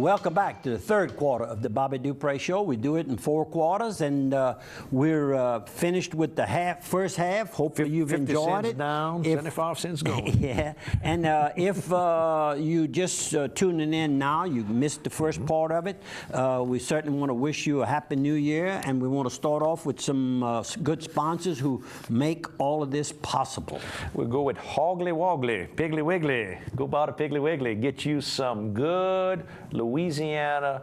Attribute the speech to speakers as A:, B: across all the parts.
A: welcome back to the third quarter of the Bobby Dupre Show. We do it in 4 quarters, and we're finished with the first half. Hopefully you've enjoyed it.
B: Down, 75 cents going.
A: Yeah, and if you just tuning in now, you missed the first part of it, we certainly want to wish you a Happy New Year, and we want to start off with some good sponsors who make all of this possible.
B: We'll go with Hoggly Woggly, Piggly Wiggly. Go by the Piggly Wiggly. Get you some good Louisiana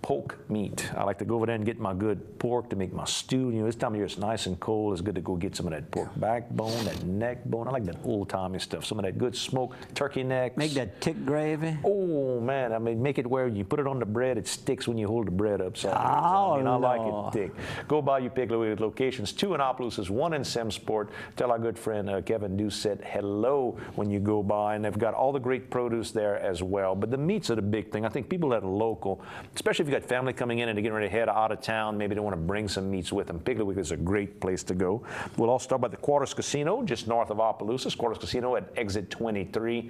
B: pork meat. I like to go over there and get my good pork to make my stew. You know, this time of year it's nice and cold. It's good to go get some of that pork backbone, that neck bone. I like that old-timey stuff. Some of that good smoked turkey necks.
A: Make that tick gravy.
B: Oh, man. I mean, make it where you put it on the bread, it sticks when you hold the bread up. So,
A: I
B: like it thick. Go by your Piggly Wiggly locations. 2 in Opelousas, 1 in Simsport. Tell our good friend Kevin Doucette hello when you go by. And they've got all the great produce there as well. But the meats are the big thing. I think people that are local, especially if you've got family coming in and they're getting ready to head out of town, maybe they want to bring some meats with them. Piggly Wiggly is a great place to go. We'll all start by the Quarters Casino, just north of Opelousas. Quarters Casino at exit 23.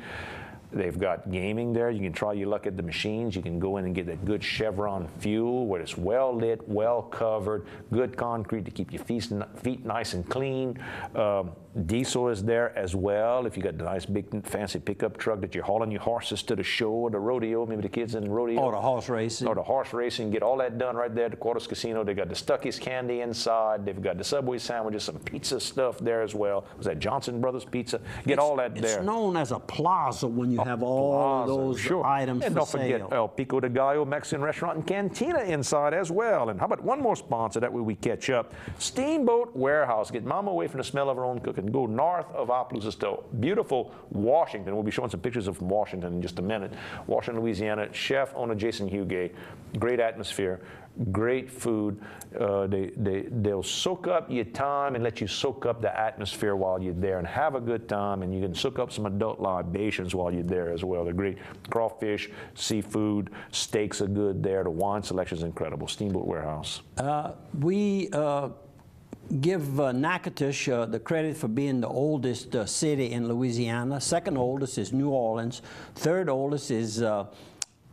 B: They've got gaming there. You can try your luck at the machines. You can go in and get that good Chevron fuel where it's well lit, well covered, good concrete to keep your feet nice and clean. Diesel is there as well. If you got the nice big fancy pickup truck that you're hauling your horses to the show or the rodeo, maybe the kids in the rodeo.
A: Or the horse racing.
B: Or the horse racing. Get all that done right there at the Quarters Casino. They got the Stuckey's candy inside. They've got the Subway sandwiches, some pizza stuff there as well. Was that Johnson Brothers Pizza? Get all that there.
A: It's known as a plaza when you have all of those items
B: and
A: for
B: don't
A: sale.
B: forget El Pico de Gallo Mexican Restaurant and Cantina inside as well. And how about one more sponsor? That way we catch up. Steamboat Warehouse. Get mama away from the smell of her own cooking. Go north of Opelousas to beautiful Washington. We'll be showing some pictures of Washington in just a minute. Washington, Louisiana. Chef owner Jason Hugay. Great atmosphere. Great food. They'll soak up your time and let you soak up the atmosphere while you're there and have a good time, and you can soak up some adult libations while you're there as well. They're great crawfish, seafood, steaks are good there. The wine selection is incredible. Steamboat Warehouse.
A: We give Natchitoches the credit for being the oldest city in Louisiana. Second oldest is New Orleans. Third oldest is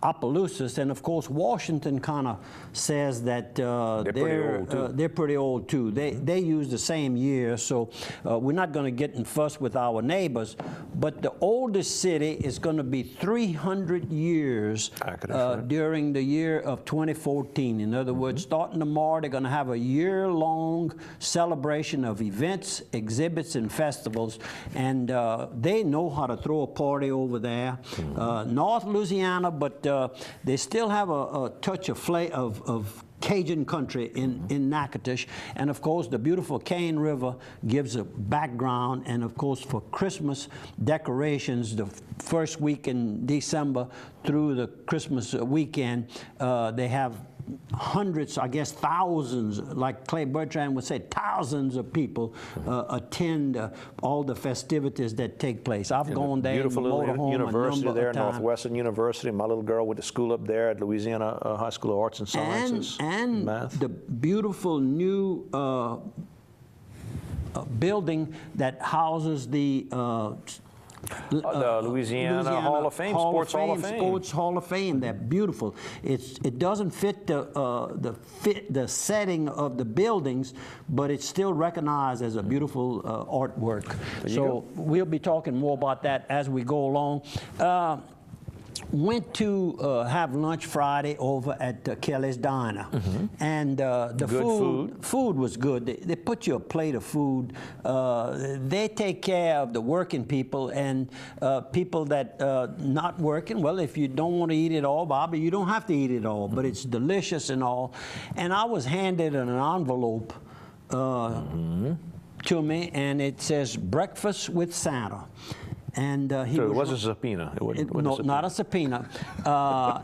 A: Opelousas, and of course Washington kind of says that they're pretty old too. They use the same year, so we're not going to get in fuss with our neighbors. But the oldest city is going to be 300 years during the year of 2014. In other words, starting tomorrow, they're going to have a year-long celebration of events, exhibits, and festivals, and they know how to throw a party over there. North Louisiana, but they still have a touch of Cajun country in Natchitoches, and of course the beautiful Cane River gives a background, and of course for Christmas decorations, the first week in December through the Christmas weekend, they have hundreds, I guess thousands, like Clay Bertrand would say, thousands of people attend all the festivities that take place. I've gone there.
B: Beautiful little university there, Northwestern University. My little girl went to school up there at Louisiana High School of Arts and Sciences.
A: And
B: math.
A: The beautiful new building that houses the
B: Louisiana Hall of Fame, Sports Hall of Fame.
A: Sports Hall of Fame. They're beautiful. It doesn't fit the setting of the buildings, but it's still recognized as a beautiful artwork. So we'll be talking more about that as we go along. Went to have lunch Friday over at Kelly's Diner, and the food was good. They put you a plate of food. They take care of the working people and people that not working. Well, if you don't want to eat it all, Bobby, you don't have to eat it all, but it's delicious and all. And I was handed an envelope to me, and it says "Breakfast with Santa." And
B: so it was a subpoena.
A: No, not a subpoena.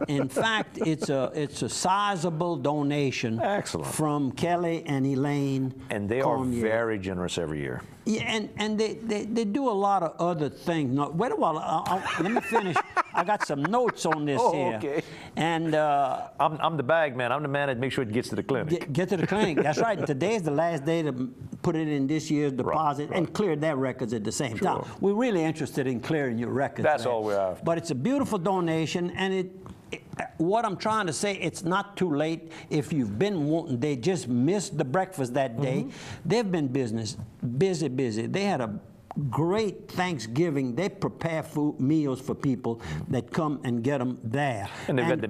A: In fact, it's a sizable donation.
B: Excellent.
A: From Kelly and Elaine.
B: And they
A: Cormier.
B: are very generous every year.
A: Yeah, and they do a lot of other things. No, wait a while. Let me finish. I got some notes on this here.
B: Okay.
A: And
B: I'm the bag man. I'm the man that makes sure it gets to the clinic.
A: Get to the clinic. That's right. Today's the last day to put it in this year's deposit and clear their records at the same time. We're really interested in clearing your records.
B: That's all we have.
A: But it's a beautiful donation, and what I'm trying to say, it's not too late if you've been wanting. They just missed the breakfast that day. They've been busy. They had a great Thanksgiving. They prepare food meals for people that come and get them there.
B: And they've got the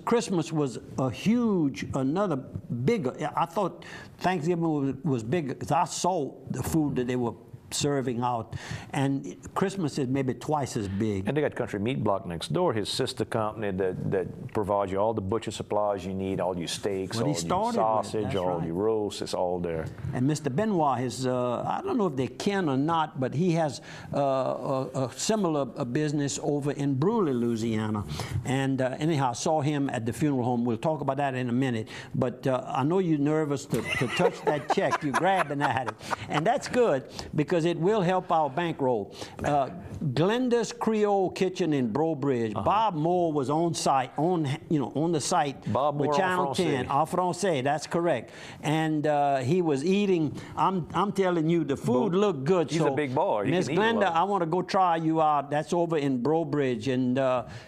A: Christmas was a huge, another bigger. I thought Thanksgiving was bigger because I saw the food that they were serving out, and Christmas is maybe twice as big.
B: And they got Country Meat Block next door, his sister company that provides you all the butcher supplies you need, all your steaks, all your sausage, all your roasts, it's all there.
A: And Mr. Benoit is, I don't know if they can or not, but he has a similar business over in Bruley, Louisiana. And anyhow, I saw him at the funeral home. We'll talk about that in a minute. But I know you're nervous to touch that check. You're grabbing at it. And that's good, because it will help our bankroll. Glenda's Creole Kitchen in Breaux Bridge. Bob Moore was on site, on the site with Channel 10. En français, that's correct. And he was eating. I'm telling you, the food looked good.
B: He's a big boy.
A: Miss Glenda, I want to go try you out. That's over in Breaux Bridge, and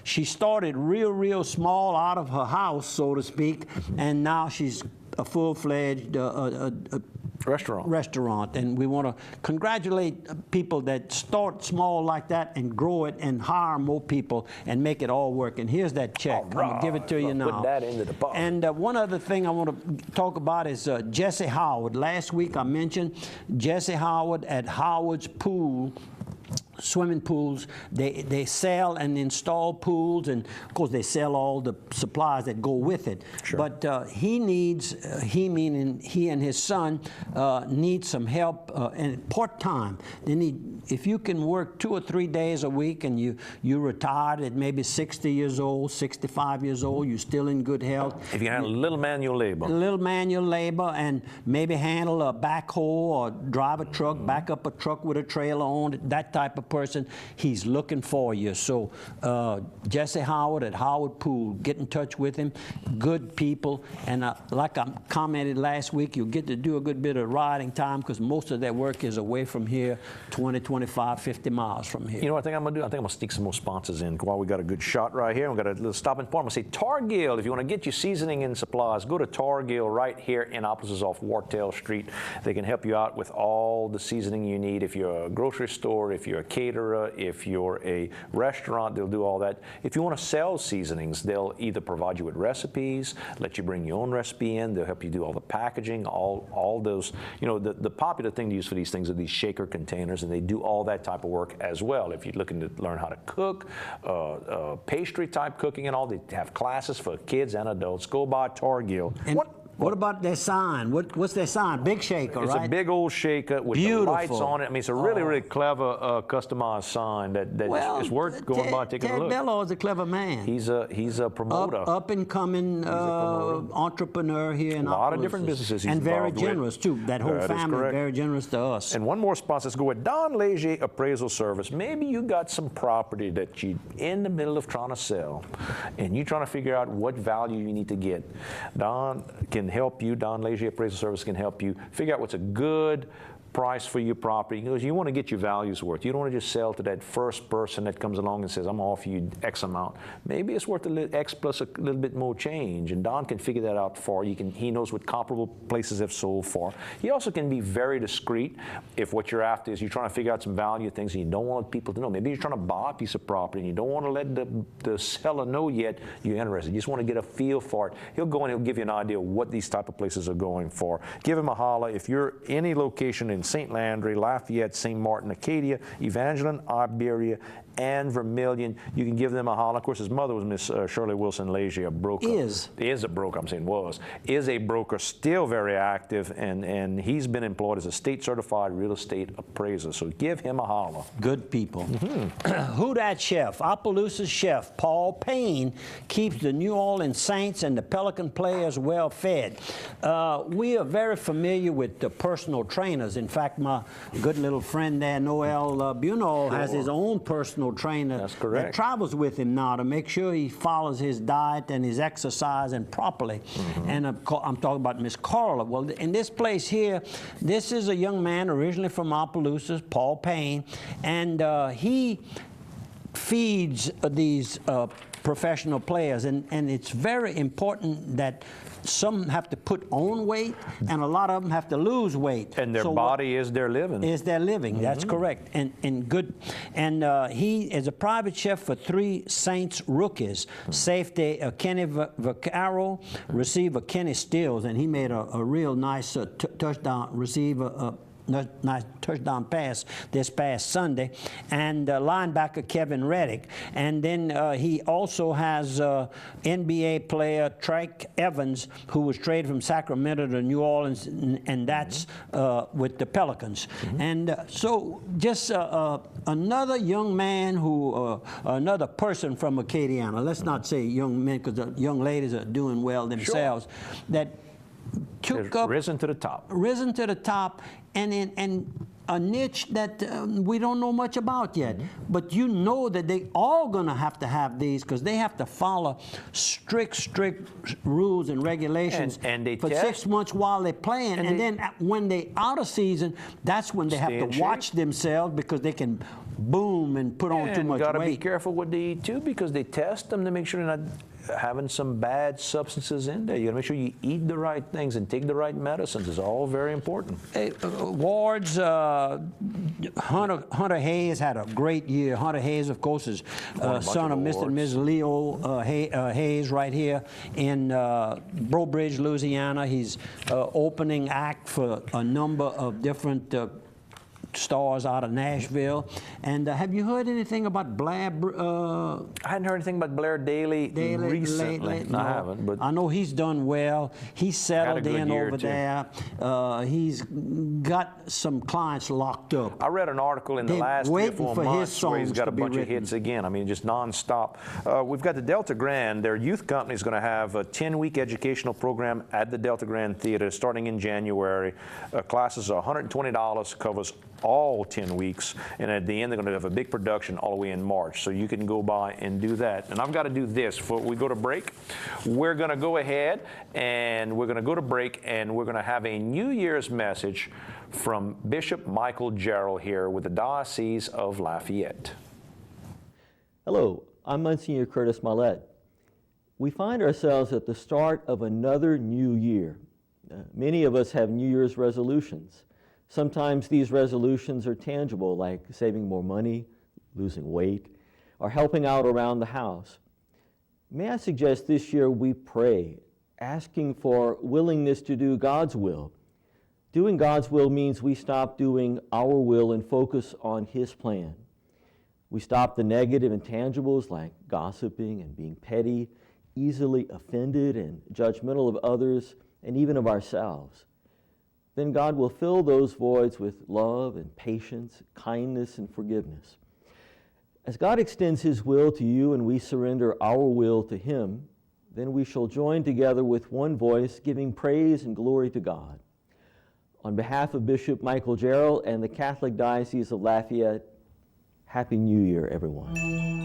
A: she started real small out of her house, so to speak, and now she's a full-fledged restaurant, and we want to congratulate people that start small like that and grow it and hire more people and make it all work. And here's that check. I'm going to give it to you now.
B: Put that into the pot.
A: And one other thing I want to talk about is Jesse Howard. Last week I mentioned Jesse Howard at Howard's Pool. Swimming pools, they sell and install pools, and of course they sell all the supplies that go with it.
B: Sure.
A: But he meaning he and his son need some help, and part-time. They need, if you can work 2 or 3 days a week and you retired at maybe 60 years old, 65 years old, you're still in good health.
B: If you handle a little manual labor.
A: A little manual labor, and maybe handle a backhoe or drive a truck, back up a truck with a trailer on it, that type of person, he's looking for you. So Jesse Howard at Howard Pool, get in touch with him. Good people, and like I commented last week, you'll get to do a good bit of riding time, because most of their work is away from here, 20, 25, 50 miles from here.
B: You know what I think I'm going to do? I think I'm going to sneak some more sponsors in while we got a good shot right here. We've got a little stopping point. I'm going to say Targill, if you want to get your seasoning and supplies, go to Targill right here in Annapolis off Wartell Street. They can help you out with all the seasoning you need. If you're a grocery store, if you're a caterer, if you're a restaurant, they'll do all that. If you want to sell seasonings, they'll either provide you with recipes, let you bring your own recipe in, they'll help you do all the packaging, all those, you know, the popular thing to use for these things are these shaker containers, and they do all that type of work as well. If you're looking to learn how to cook, pastry type cooking and all, they have classes for kids and adults. Go by Targill.
A: What about their sign? What's their sign? Big shaker,
B: it's
A: right?
B: It's a big old shaker with the lights on it. I mean, it's a really clever customized sign that is worth going by taking a look.
A: Ted Bello is a clever man.
B: He's a promoter.
A: Up and coming entrepreneur here in
B: a lot of different businesses he's
A: and very
B: involved
A: generous too. That whole family very generous to us.
B: And one more sponsor. Let's go with Don Leger Appraisal Service. Maybe you got some property that you're in the middle of trying to sell, and you're trying to figure out what value you need to get. Don can help you. Don Leger Appraisal Service can help you figure out what's a good price for your property, because you want to get your values worth. You don't want to just sell to that first person that comes along and says, I'm off you X amount. Maybe it's worth X plus a little bit more change, and Don can figure that out for you. He knows what comparable places have sold for. He also can be very discreet if what you're after is you're trying to figure out some value things and you don't want people to know. Maybe you're trying to buy a piece of property and you don't want to let the seller know yet you're interested. You just want to get a feel for it. He'll go and he'll give you an idea of what these type of places are going for. Give him a holler. If you're any location in St. Landry, Lafayette, St. Martin, Acadia, Evangeline, Iberia, and Vermilion, you can give them a holler. Of course, his mother was Miss Shirley Wilson Leger, a broker. Is a broker, I'm saying was. Is a broker, still very active, and he's been employed as a state-certified real estate appraiser. So give him a holler. Good people.
A: Who dat chef? Opelousas chef Paul Payne keeps the New Orleans Saints and the Pelican players well fed. We are very familiar with the personal trainers. In fact, my good little friend there, Noel Bunol, has his own personal trainer.
B: That's correct.
A: That travels with him now to make sure he follows his diet and his exercise and properly. And I'm talking about Miss Carla. Well, in this place here, this is a young man originally from Opelousas, Paul Payne, and he feeds these professional players, and it's very important that some have to put on weight, and a lot of them have to lose weight.
B: And their body is their living.
A: Is their living, that's correct. And good. And he is a private chef for 3 Saints rookies. Safety Kenny Vaccaro, receiver Kenny Stills, and he made a real nice touchdown receiver, nice touchdown pass this past Sunday, and linebacker Kevin Reddick. And then he also has NBA player Trike Evans, who was traded from Sacramento to New Orleans, and that's with the Pelicans. And so just another young man who, another person from Acadiana, let's not say young men, because the young ladies are doing well themselves, that took up,
B: risen to the top.
A: Risen to the top, and a niche that we don't know much about yet. But you know that they all going to have these, because they have to follow strict rules and regulations
B: and they
A: for
B: test.
A: 6 months while they're playing. And then when they're out of season, that's when they have to watch themselves, because they can boom and put on too much weight.
B: You got to be careful what they eat too, because they test them to make sure they're not having some bad substances in there. You got to make sure you eat the right things and take the right medicines. It's all very important.
A: Ward's Hunter Hayes had a great year. Hunter Hayes, of course, is son of Mr. and Ms. Leo Hayes right here in Breaux Bridge, Louisiana. He's opening act for a number of different stars out of Nashville. And have you heard anything about Blair?
B: I hadn't heard anything about Blair Daly recently.
A: No,
B: I haven't, but
A: I know he's done well. He's settled in over
B: too.
A: there. He's got some clients locked up.
B: I read an article in the last 3 or 4 months where he's got a bunch of hits again. I mean, just nonstop. We've got the Delta Grand. Their youth company is going to have a 10-week educational program at the Delta Grand Theater starting in January. Classes are $120, covers all 10 weeks, and at the end they're going to have a big production all the way in March, so you can go by and do that. And I've got to do this before we go to break. We're going to go ahead and we're going to go to break, and we're going to have a New Year's message from Bishop Michael Gerald here with the Diocese of Lafayette.
C: Hello, I'm Monsignor Curtis Millett. We find ourselves at the start of another new year. Many of us have New Year's resolutions. Sometimes these resolutions are tangible, like saving more money, losing weight, or helping out around the house. May I suggest this year we pray, asking for willingness to do God's will. Doing God's will means we stop doing our will and focus on His plan. We stop the negative intangibles like gossiping and being petty, easily offended and judgmental of others and even of ourselves. Then God will fill those voids with love and patience, kindness and forgiveness. As God extends His will to you and we surrender our will to Him, then we shall join together with one voice, giving praise and glory to God. On behalf of Bishop Michael Gerald and the Catholic Diocese of Lafayette, Happy New Year, everyone.